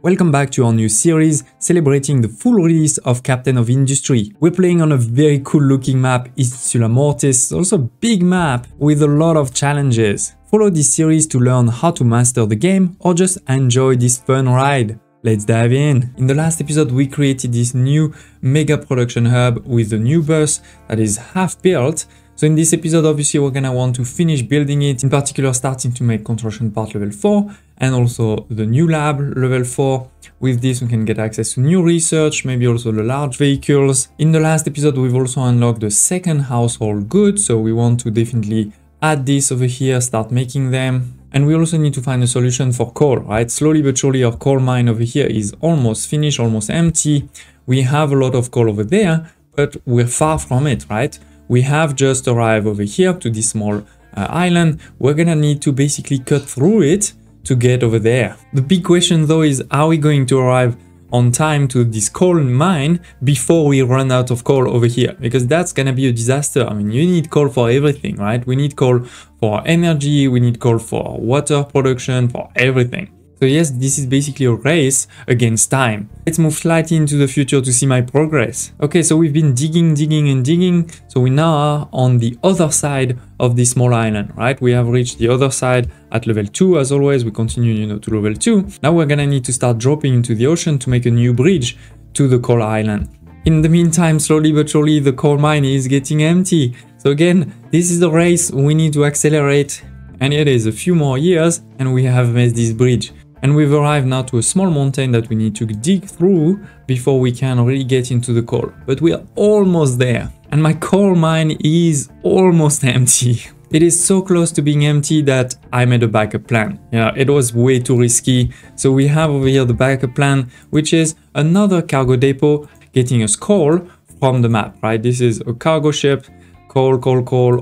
Welcome back to our new series celebrating the full release of Captain of Industry. We're playing on a very cool looking map, Insula Mortis, also a big map with a lot of challenges. Follow this series to learn how to master the game or just enjoy this fun ride. Let's dive in. In the last episode we created this new mega production hub with a new bus that is half built. So in this episode, obviously, we're gonna want to finish building it, in particular starting to make construction part level 4 and also the new lab level 4. With this, we can get access to new research, maybe also the large vehicles. In the last episode, we've also unlocked the second household good, so we want to definitely add this over here, start making them. And we also need to find a solution for coal, right? Slowly but surely, our coal mine over here is almost finished, almost empty. We have a lot of coal over there, but we're far from it, right? We have just arrived over here to this small island. We're gonna need to basically cut through it to get over there. The big question though is, are we going to arrive on time to this coal mine before we run out of coal over here? Because that's gonna be a disaster. I mean, you need coal for everything, right? We need coal for energy, we need coal for water production, for everything. So yes, this is basically a race against time. Let's move slightly into the future to see my progress. Okay, so we've been digging. So we now are on the other side of this small island, right? We have reached the other side at level 2 as always. We continue, to level 2. Now we're gonna need to start dropping into the ocean to make a new bridge to the coal island. In the meantime, slowly but surely, the coal mine is getting empty. So again, this is the race. We need to accelerate. And it is a few more years and we have made this bridge. And we've arrived now to a small mountain that we need to dig through before we can really get into the coal. But we are almost there. And my coal mine is almost empty. It is so close to being empty that I made a backup plan. Yeah, it was way too risky. So we have over here the backup plan, which is another cargo depot getting us coal from the map, right? This is a cargo ship. Coal,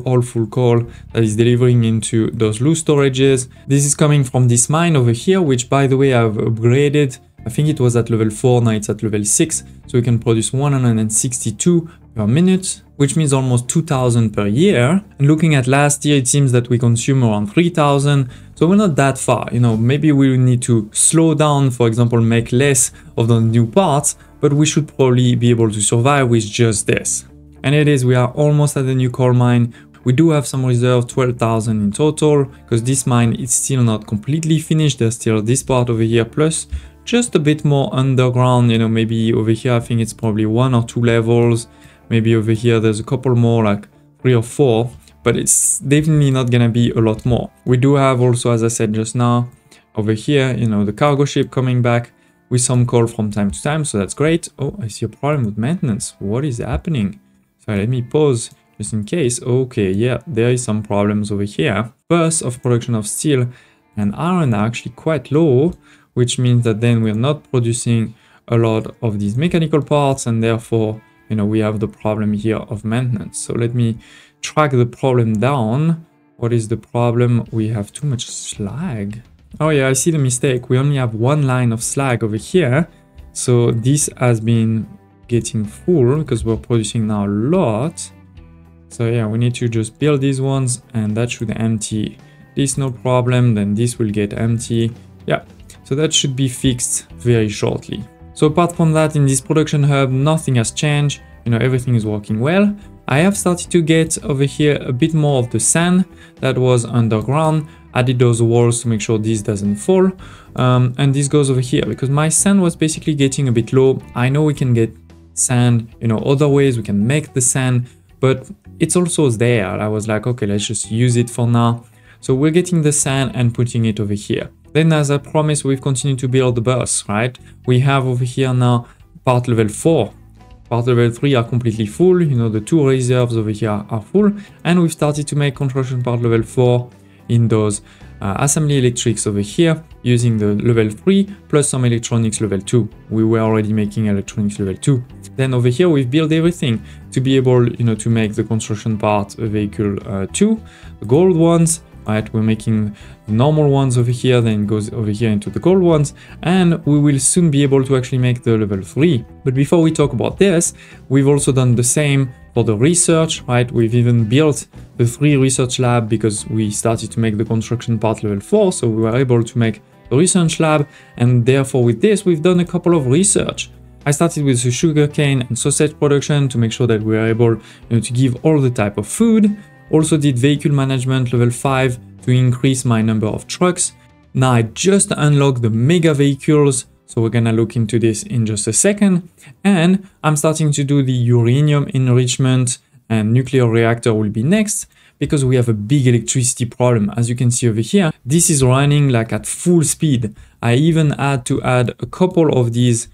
all full coal that is delivering into those loose storages. This is coming from this mine over here, which by the way I've upgraded. I think it was at level 4, now it's at level 6. So we can produce 162 per minute, which means almost 2000 per year. And looking at last year, it seems that we consume around 3000. So we're not that far, maybe we will need to slow down, for example, make less of the new parts, but we should probably be able to survive with just this. And it is, we are almost at the new coal mine. We do have some reserve, 12,000 in total, because this mine is still not completely finished. There's still this part over here, plus just a bit more underground, maybe over here, I think it's probably 1 or 2 levels. Maybe over here, there's a couple more, like 3 or 4, but it's definitely not gonna be a lot more. We do have also, as I said just now, over here, the cargo ship coming back with some coal from time to time, so that's great. Oh, I see a problem with maintenance. What is happening? Let me pause just in case. Okay, yeah, there is some problems over here. Bursts of production of steel and iron are actually quite low, which means that then we're not producing a lot of these mechanical parts, and therefore, we have the problem here of maintenance. So let me track the problem down. What is the problem? We have too much slag. Oh yeah, I see the mistake. We only have 1 line of slag over here. So this has been getting full because we're producing now a lot. So yeah, we need to just build these ones and that should empty this, no problem. Then this will get empty. Yeah, so that should be fixed very shortly. So apart from that, in this production hub, nothing has changed. Everything is working well. I have started to get over here a bit more of the sand that was underground. Added those walls to make sure this doesn't fall. And this goes over here because my sand was basically getting a bit low. I know we can get sand, other ways we can make the sand, but it's also there. I was like, okay, let's just use it for now. So we're getting the sand and putting it over here. Then as I promised, we've continued to build the bus, right? We have over here now part level 4. Part level 3 are completely full. The 2 reserves over here are full. And we've started to make construction part level 4 in those assembly electrics over here using the level 3 plus some electronics level 2. We were already making electronics level 2. Then over here we've built everything to be able to make the construction part vehicle 2, the gold ones, right? We're making the normal ones over here, then it goes over here into the gold ones, and we will soon be able to actually make the level 3. But before we talk about this, we've also done the same for the research, right? We've even built the 3 research lab because we started to make the construction part level 4, so we were able to make the research lab, and therefore with this we've done a couple of research. I started with the sugarcane and sausage production to make sure that we are able to give all the type of food. Also did vehicle management level 5 to increase my number of trucks. Now I just unlocked the mega vehicles, so we're gonna look into this in just a second. And I'm starting to do the uranium enrichment, and nuclear reactor will be next because we have a big electricity problem. As you can see over here, this is running like at full speed. I even had to add a couple of these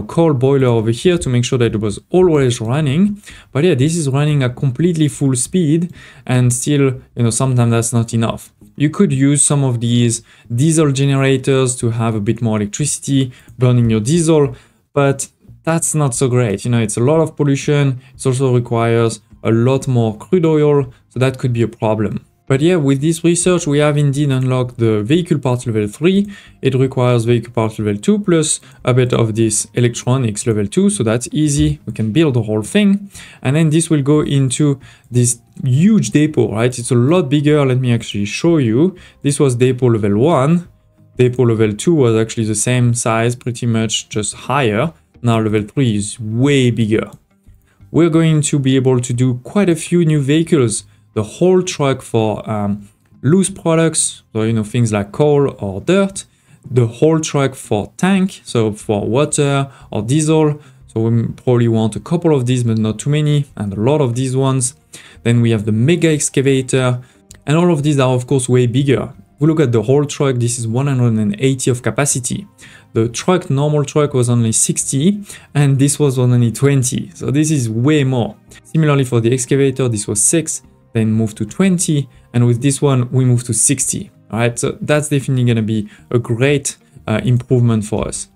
coal boiler over here to make sure that it was always running. But yeah, this is running at completely full speed, and still, sometimes that's not enough. You could use some of these diesel generators to have a bit more electricity burning your diesel, but that's not so great. It's a lot of pollution. It also requires a lot more crude oil, so that could be a problem. But yeah, with this research, we have indeed unlocked the vehicle parts level 3. It requires vehicle parts level 2 plus a bit of this electronics level 2. So that's easy. We can build the whole thing. And then this will go into this huge depot, right? It's a lot bigger. Let me actually show you. This was depot level 1. Depot level 2 was actually the same size, pretty much just higher. Now level 3 is way bigger. We're going to be able to do quite a few new vehicles. The whole truck for loose products, so things like coal or dirt. The whole truck for tank, so for water or diesel. So we probably want a couple of these, but not too many, and a lot of these ones. Then we have the mega excavator, and all of these are of course way bigger. If we look at the whole truck, this is 180 of capacity. The truck, normal truck, was only 60, and this was only 20. So this is way more. Similarly for the excavator, this was 6. Then move to 20, and with this one we move to 60. All right, so that's definitely going to be a great improvement for us.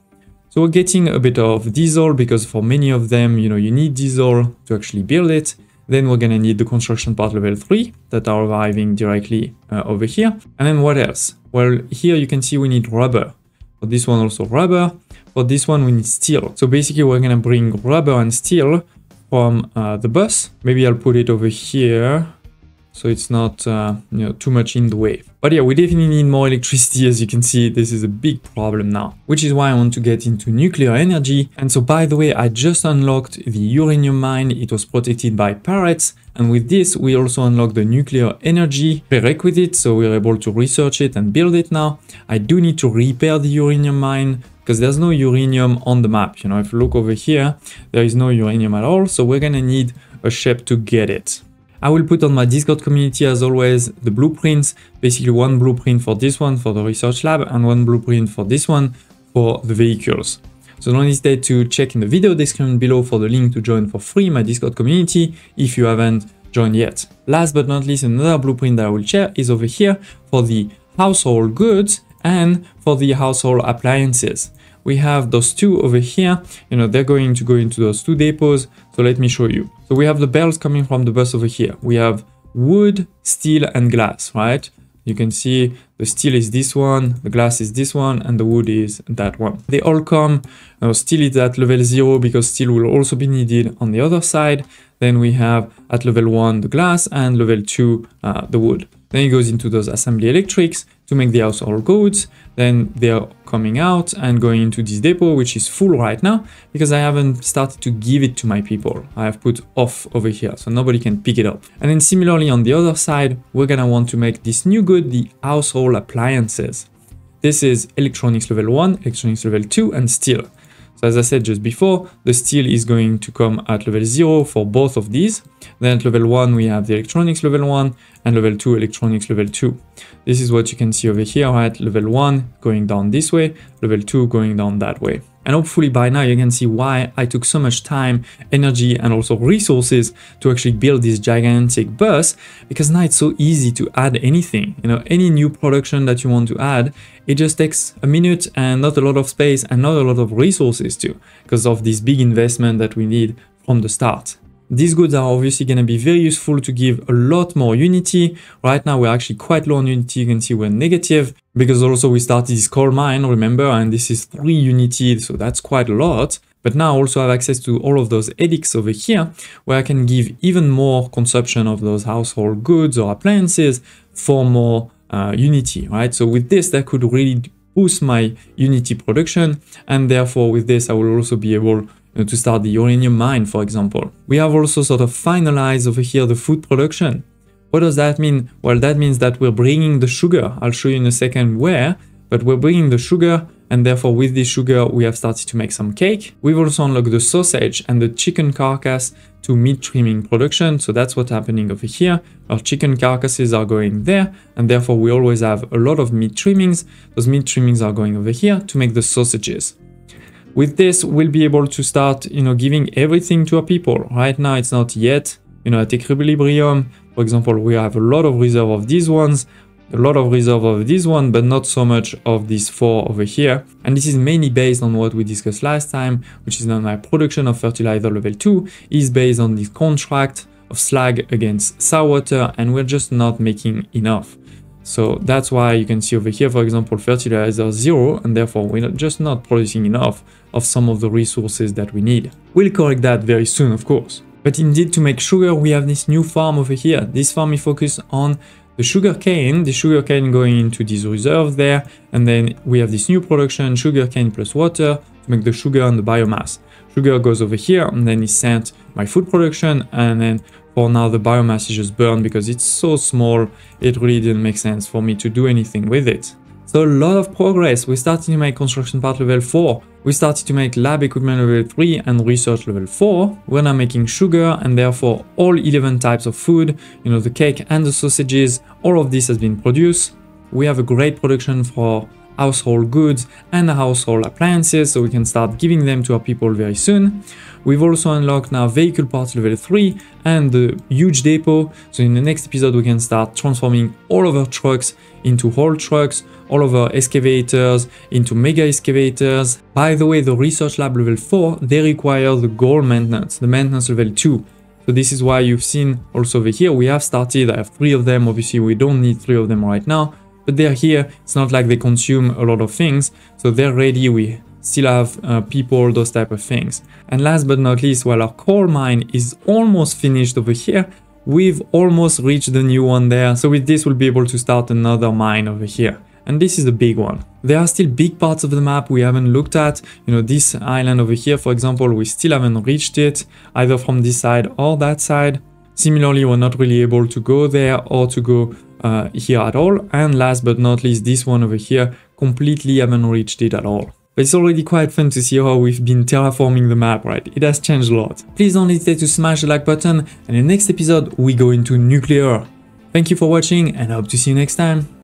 So we're getting a bit of diesel because for many of them, you need diesel to actually build it. Then we're going to need the construction part level 3 that are arriving directly over here. And then what else? Well, here you can see we need rubber. For this one also rubber. For this one we need steel. So basically we're going to bring rubber and steel from the bus. Maybe I'll put it over here, so it's not too much in the way. But yeah, we definitely need more electricity. As you can see, this is a big problem now, which is why I want to get into nuclear energy. And so by the way, I just unlocked the uranium mine. It was protected by pirates. And with this, we also unlocked the nuclear energy prerequisite. So we're able to research it and build it now. I do need to repair the uranium mine because there's no uranium on the map. If you look over here, there is no uranium at all. So we're gonna need a ship to get it. I will put on my Discord community, as always, the blueprints, basically one blueprint for this one for the research lab and one blueprint for this one for the vehicles. So don't hesitate to check in the video description below for the link to join for free my Discord community if you haven't joined yet. Last but not least, another blueprint that I will share is over here for the household goods and for the household appliances. We have those two over here, they're going to go into those two depots. So let me show you. So we have the bells coming from the bus over here. We have wood, steel, and glass, right? You can see the steel is this one, the glass is this one, and the wood is that one. They all come, steel is at level 0 because steel will also be needed on the other side. Then we have at level 1 the glass and level 2 the wood. Then it goes into those assembly electrics to make the household goods. Then they're coming out and going into this depot, which is full right now because I haven't started to give it to my people. I have put off over here, so nobody can pick it up. And then similarly on the other side, we're gonna want to make this new good, the household appliances. This is electronics level 1, electronics level 2, and steel. So as I said just before, the steel is going to come at level 0 for both of these. Then at level 1, we have the electronics level 1 and level 2, electronics level 2. This is what you can see over here, right? Level 1 going down this way, level 2 going down that way. And hopefully by now you can see why I took so much time, energy, and also resources to actually build this gigantic bus, because now it's so easy to add anything. Any new production that you want to add, it just takes a minute and not a lot of space and not a lot of resources too, because of this big investment that we need from the start. These goods are obviously going to be very useful to give a lot more unity. Right now we're actually quite low on unity. You can see we're negative because also we started this coal mine, remember, and this is 3 unity, so that's quite a lot. But now I also have access to all of those edicts over here where I can give even more consumption of those household goods or appliances for more unity, right? So with this, that could really boost my Unity production, and therefore with this I will also be able to start the uranium mine, for example. We have also sort of finalized over here the food production. What does that mean? Well, that means that we're bringing the sugar. I'll show you in a second where, but we're bringing the sugar, and therefore with this sugar we have started to make some cake. We've also unlocked the sausage and the chicken carcass to meat trimming production, so that's what's happening over here. Our chicken carcasses are going there, and therefore we always have a lot of meat trimmings. Those meat trimmings are going over here to make the sausages. With this, we'll be able to start, giving everything to our people. Right now, it's not yet, at Equilibrium, for example, we have a lot of reserve of these ones, a lot of reserve of this one, but not so much of these 4 over here. And this is mainly based on what we discussed last time, which is that my production of fertilizer level 2 is based on this contract of slag against sourwater, and we're just not making enough. So that's why you can see over here, for example, fertilizer 0, and therefore we're just not producing enough of some of the resources that we need. We'll correct that very soon, of course. But indeed, to make sugar, we have this new farm over here. This farm is focused on the sugarcane going into this reserve there, and then we have this new production, sugarcane plus water, to make the sugar and the biomass. Sugar goes over here, and then is sent my food production, and then for now the biomass is just burned because it's so small, it really didn't make sense for me to do anything with it. So a lot of progress. We started to make construction part level 4. We started to make lab equipment level 3 and research level 4. We're now making sugar, and therefore all 11 types of food, the cake and the sausages, all of this has been produced. We have a great production for household goods and household appliances, so we can start giving them to our people very soon. We've also unlocked now vehicle parts level 3 and the huge depot, so in the next episode we can start transforming all of our trucks into haul trucks, all of our excavators into mega excavators. By the way, the research lab level 4, they require the gold maintenance, the maintenance level 2. So this is why you've seen also over here, we have started, I have 3 of them, obviously we don't need 3 of them right now, but they're here. It's not like they consume a lot of things, so they're ready. We still have people, those type of things. And last but not least, while our coal mine is almost finished over here, we've almost reached the new one there. So with this, we'll be able to start another mine over here. And this is the big one. There are still big parts of the map we haven't looked at. This island over here, for example, we still haven't reached it, either from this side or that side. Similarly, we're not really able to go there or to go here at all. And last but not least, this one over here, completely haven't reached it at all. But it's already quite fun to see how we've been terraforming the map, right? It has changed a lot. Please don't hesitate to smash the like button, and in the next episode, we go into nuclear. Thank you for watching, and I hope to see you next time.